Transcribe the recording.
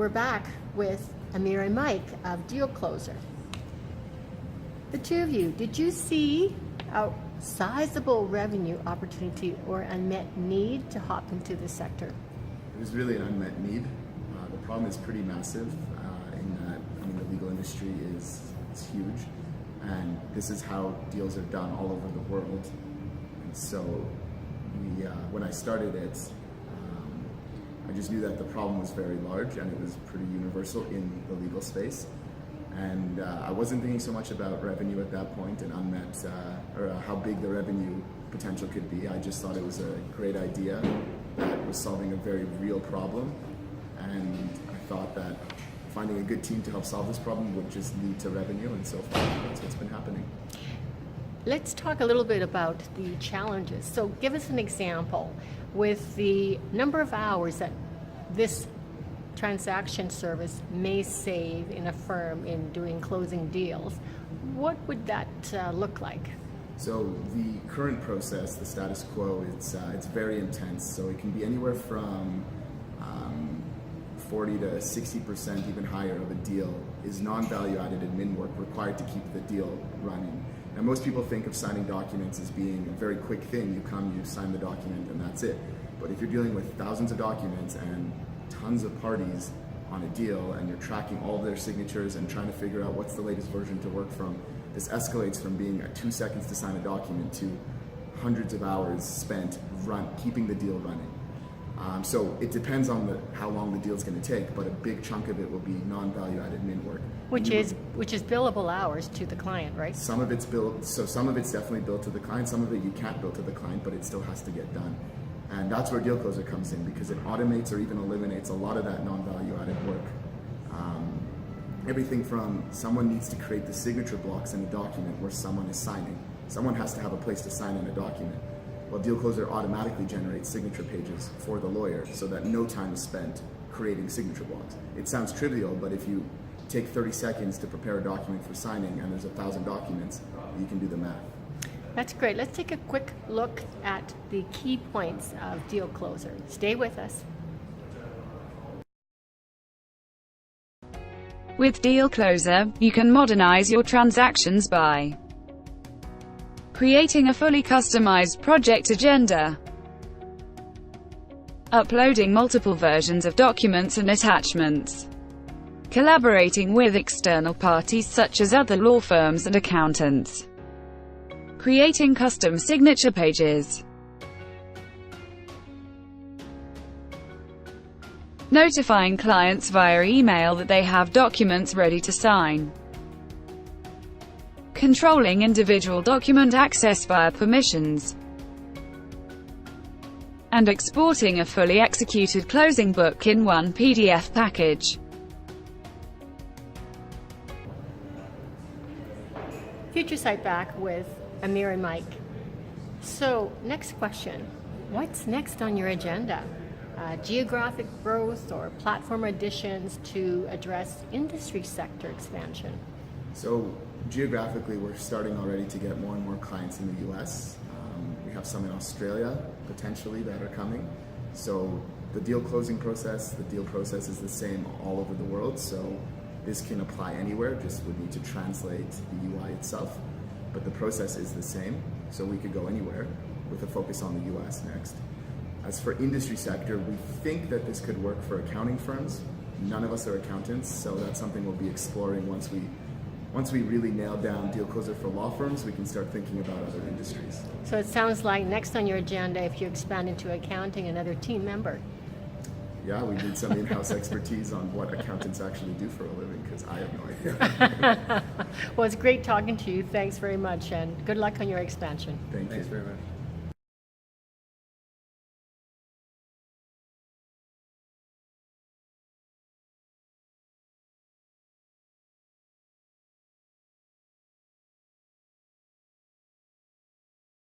We're back with Amir and Mike of DealCloser. The two of you, did you see a sizable revenue opportunity or unmet need to hop into this sector? It was really an unmet need. The problem is pretty massive in that, the legal industry is huge, and this is how deals are done all over the world. And so when I started it, I just knew that the problem was very large and it was pretty universal in the legal space. And I wasn't thinking so much about revenue at that point and unmet, or how big the revenue potential could be. I just thought it was a great idea that was solving a very real problem. And I thought that finding a good team to help solve this problem would just lead to revenue, and so far that's what's been happening. Let's talk a little bit about the challenges. So give us an example with the number of hours that this transaction service may save in a firm in doing closing deals. What would that look like? So the current process, the status quo, it's very intense. So it can be anywhere from 40 to 60%, even higher, of a deal is non-value added admin work required to keep the deal running. Now, most people think of signing documents as being a very quick thing. You come, you sign the document, and that's it. But if you're dealing with thousands of documents and tons of parties on a deal, and you're tracking all of their signatures and trying to figure out what's the latest version to work from, this escalates from being 2 seconds to sign a document to hundreds of hours spent keeping the deal running. So it depends on how long the deal's going to take, but a big chunk of it will be non-value added admin work. Which is billable hours to the client, right? Some of it's billed, so some of it's definitely billed to the client, some of it you can't bill to the client, but it still has to get done. And that's where DealCloser comes in, because it automates or even eliminates a lot of that non-value added work. Everything from someone needs to create the signature blocks in a document where someone is signing. Someone has to have a place to sign in a document. Well, DealCloser automatically generates signature pages for the lawyer so that no time is spent creating signature blocks. It sounds trivial, but if you take 30 seconds to prepare a document for signing and there's 1,000 documents, you can do the math. That's great. Let's take a quick look at the key points of DealCloser. Stay with us. With DealCloser, you can modernize your transactions by creating a fully customized project agenda, uploading multiple versions of documents and attachments, collaborating with external parties such as other law firms and accountants, creating custom signature pages, notifying clients via email that they have documents ready to sign, controlling individual document access via permissions, and exporting a fully executed closing book in one PDF package. Future Cite back with Amir and Mike. So, next question. What's next on your agenda? Geographic growth or platform additions to address industry sector expansion? So geographically, we're starting already to get more and more clients in the US. We have some in Australia, potentially, that are coming. So the deal closing process, the deal process is the same all over the world. So this can apply anywhere, just would need to translate the UI itself. But the process is the same, so we could go anywhere with a focus on the US next. As for industry sector, we think that this could work for accounting firms. None of us are accountants, so that's something we'll be exploring once we really nail down DealCloser for law firms. We can start thinking about other industries. So it sounds like next on your agenda, if you expand into accounting, another team member. Yeah, we need some in-house expertise on what accountants actually do for a living, because I have no idea. Well, it's great talking to you. Thanks very much, and good luck on your expansion. Thank you. Thanks very much.